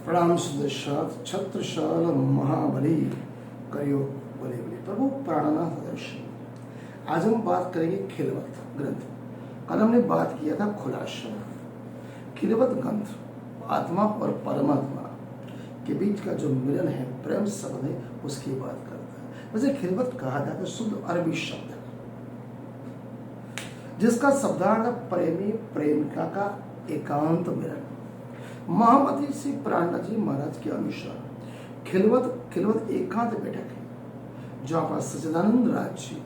प्रणाम सुदर्शात छत्रशाल महाबली करियो बले बले प्रभु प्राणनाथ दर्शन। आज हम बात करेंगे खिलवत ग्रंथ। कल हमने बात किया था खुलासा। खिलवत ग्रंथ आत्मा और परमात्मा के बीच का जो मिलन है, प्रेम संबंध है, उसकी बात करता है। वैसे खिलवत कहा जाता है शुद्ध अरबी शब्द है, जिसका शब्दार्थ प्रेमी प्रेमिका का एकांत मिलन। महामती श्री प्राणनाथ जी महाराज के अनुसार खिलवत एकांत बैठक है, जहाँ पर सच्चिदानंद राज जी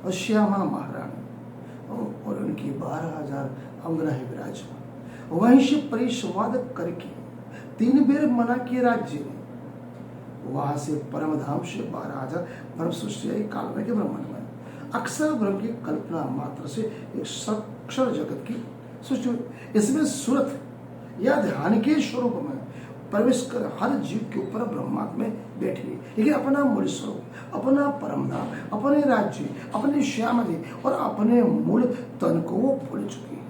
और श्यामा महारानी और उनकी 12,000 अंगनाएं विराजमान। वहीं से परिसंवाद करके 3 बेर मना किए राज्य ने। वहां से परम धाम से 12,000 ब्रह्म सृष्टि काल के ब्रह्मांड में अक्षर ब्रह्म की कल्पना मात्र से एक अक्षर जगत की सृष्टि। इसमें सूरत या ध्यान के स्वरूप में प्रवेश कर हर जीव के ऊपर ब्रह्मात्मा में बैठी, लेकिन अपना मूल स्वरूप, अपना परम धाम, अपने राज्य, अपने श्याम जी और अपने मूल तन को वो भूल चुकी।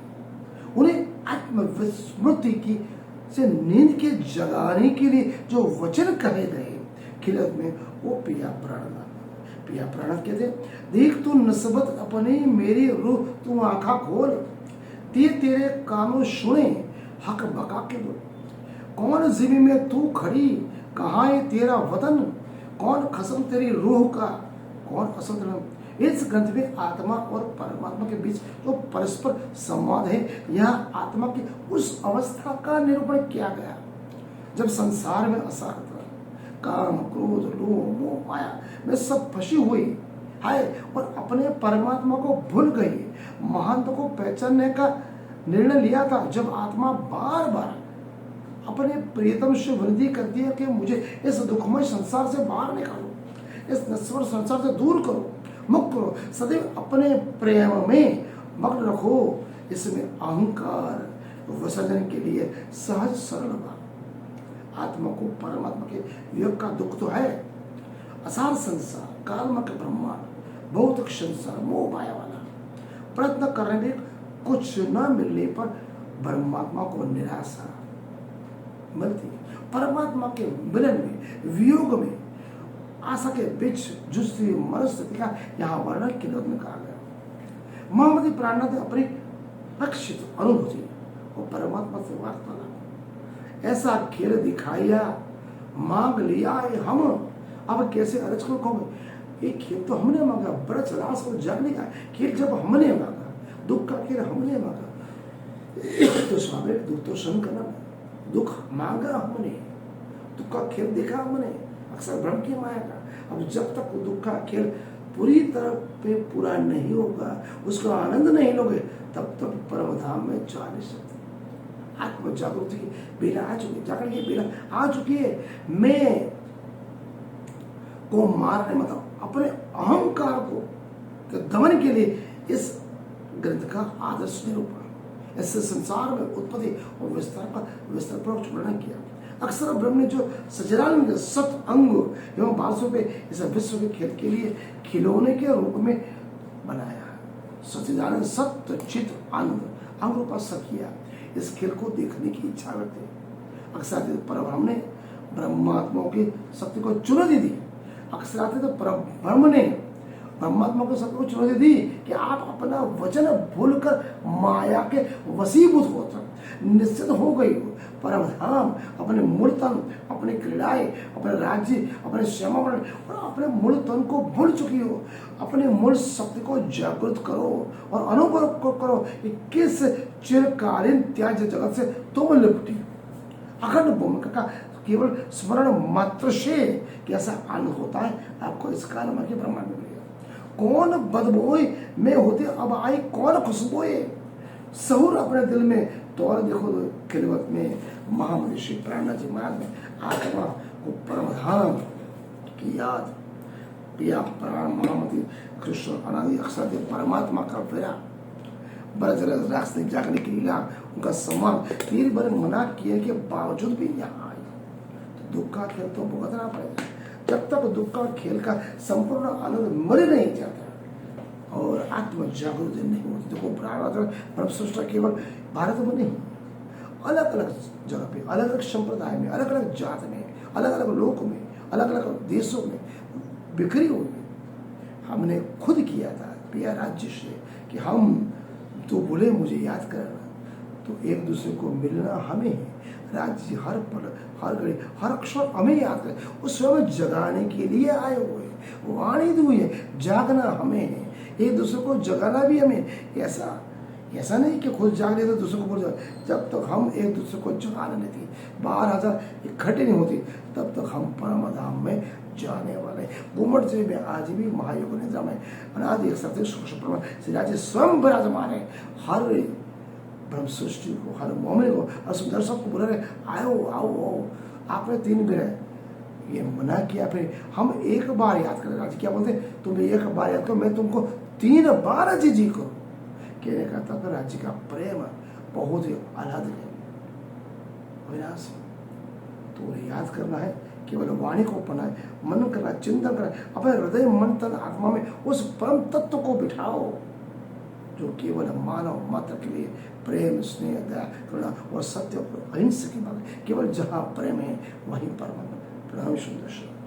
उन्हें आत्मविस्मृति की से नींद के जगाने के लिए जो वचन कहे गए खिलवत में, वो पिया प्राणनाथ कहते, देख तू नस्बत अपनी मेरी रूह तू आंखा खोल, तेरे कानों सुने हक बका के बोल। कौन जिमी में तू खड़ी, कहाँ है तेरा वतन, कौन खसम तेरी रूह का, कौन असल। इस ग्रंथ में आत्मा और परमात्मा के बीच जो परस्पर संवाद है, यहाँ आत्मा की उस अवस्था का निरूपण किया गया जब संसार में असार काम क्रोध लोभ मोह माया में सब फंसी हुई है और अपने परमात्मा को भूल गई। महंत को पहचानने का निर्णय लिया था, जब आत्मा बार बार अपने प्रियतम से विनती करती है कि मुझे इस दुखमय संसार से बाहर निकालो, इस नश्वर संसार से दूर करो, मुक्त करो, सदैव अपने प्रेम में मग्न रखो। इसमें अहंकार विसर्जन के लिए सहज सरल बात। आत्मा को परमात्मा के वियोग का दुख तो है। असार संसार कालमक ब्रह्मांड भौतिक संसार मोह माया वाला, प्रयत्न करने में कुछ न मिलने पर परमात्मा को निराशा मिलती। परमात्मा के मिलन में, वियोग में, आशा के बीच जूझती मनस्थिति का यहाँ वर्णन खिलवत में कहा गया। महामती प्राणनाथ ने अपनी रक्षित अनुभूति और परमात्मा से वार्तालाप ऐसा खेल दिखाया, मांग लिया है हम, अब कैसे अर्ज को कहोगे। ये खेल तो हमने मांगा, ब्रज रास को जगने का खेल जब हमने मांगा, दुख का खेल हमने मांगा, तो स्वाभाविक दुख तो सहन करना। दुख मांगा हमने, दुख का खेल देखा हमने, अक्सर भ्रम की माया का। अब जब तक दुख का खेल पूरी तरह पे पूरा नहीं होगा, उसका आनंद नहीं लोगे, तब तक परम धाम में जा नहीं सकते। आत्म जागृति की बेला आ चुकी, जागरण की बेला आ चुकी है। मैं को मारने मतलब अपने अहंकार को दमन के लिए इस ग्रंथ का आदर्श निरूपण, इससे संसार में उत्पत्ति और विस्तार पर वर्णन किया। अक्षर ब्रह्म ने जो सच्चिदानंद सत अंग एवं बांसों पे इस विश्व के खेल के लिए खिलौने के रूप में बनाया है। सच्चिदानंद सत्य चित आनंद अंग रूपा सकिया इस खेल को देखने की इच्छा करते। अक्षरातीत परब्रह्म ने ब्रह्मात्माओं की शक्ति को चुनौती दी। अक्षरातीत परब्रह्म ने ब्रह्मात्मा को शक्ति को चुनौती दी कि आप अपना वचन भूलकर माया के वशीभूत होकर निश्चित हो गई हो। परम धाम अपने मूल तन, अपने क्रीड़ाएं, अपने राज्य, अपने श्यामावरण और अपने मूल तन को भूल चुकी हो। अपने मूल शक्ति को जागृत करो और अनुभव करो कि किस चिरकालीन त्याज्य जगत से तुम लिपटी। अखंड भूमिका का केवल स्मरण मात्र से कैसा आनंद होता है, आपको इस काल में ब्रह्मांड में मिलेगा। कौन बदबोए में होते अब आई कौन खुशबोए, सहूर अपने दिल में तोड़ देखो खिलवत में। महामती श्री प्राणनाथ जी महाराज में आत्मा को परमधाम की याद, पिया प्राण महामती कृष्ण अनादि अक्षर परमात्मा का फेरा, ब्रज रास जागने की लीला, उनका सम्मान 3 बार मना किए के बावजूद भी यहाँ आई, तो दुख का खेल तो भुगतना पड़ेगा। जब तक दुख का खेल का संपूर्ण आनंद मर नहीं जाता और आत्म जागृति नहीं होती। देखो ब्रह्म सृष्टि केवल भारत में नहीं, अलग अलग जगह पे, अलग अलग संप्रदाय में, अलग अलग जात में, अलग अलग लोक में, अलग अलग देशों में बिखरी हुई है। हमने खुद किया था पिया राज्य से कि हम तो बोले मुझे याद करना, तो एक दूसरे को मिलना हमें है। राज्य हर पल, हर घड़ी, हर क्षण हमें याद करे, उस समय जगाने के लिए आए हुए हैं। वाणी दी हुई है, जागना हमें है, एक दूसरे को जगाना भी हमें। ऐसा नहीं कि खुद जाग लेते दूसरे को बोल जाए। जब तक हम एक दूसरे को जगाने लेते 12,000 इकट्ठे नहीं होती, तब तक हम परम धाम में जाने वाले। घूमट जी में आज भी महायोग निद्रा में अनादि एक सत्य सूक्ष्म श्री राज्य स्वयं विराजमान है। हर ब्रह्म सृष्टि को, हर मोमिन को, हर सुदर्शक को बोल रहे आओ आओ आओ। आपने 3 बार ये मना किया, फिर हम एक बार याद करें। राज्य क्या बोलते, तुम एक बार याद करो, मैं तुमको 3 बार जी करो। कहने का तब राज्य का प्रेम बहुत ही आह्लाद है, अविनाशी। तो याद करना है, केवल वाणी को पढ़ना है, मन करना, चिंतन करना, अपने हृदय मन तन आत्मा में उस परम तत्व को बिठाओ जो केवल मानव मात्र के लिए प्रेम, स्नेह, दया, करुणा और सत्य और अहिंसा की बात। केवल जहाँ प्रेम है वहीं परम। प्रणाम सुंदर।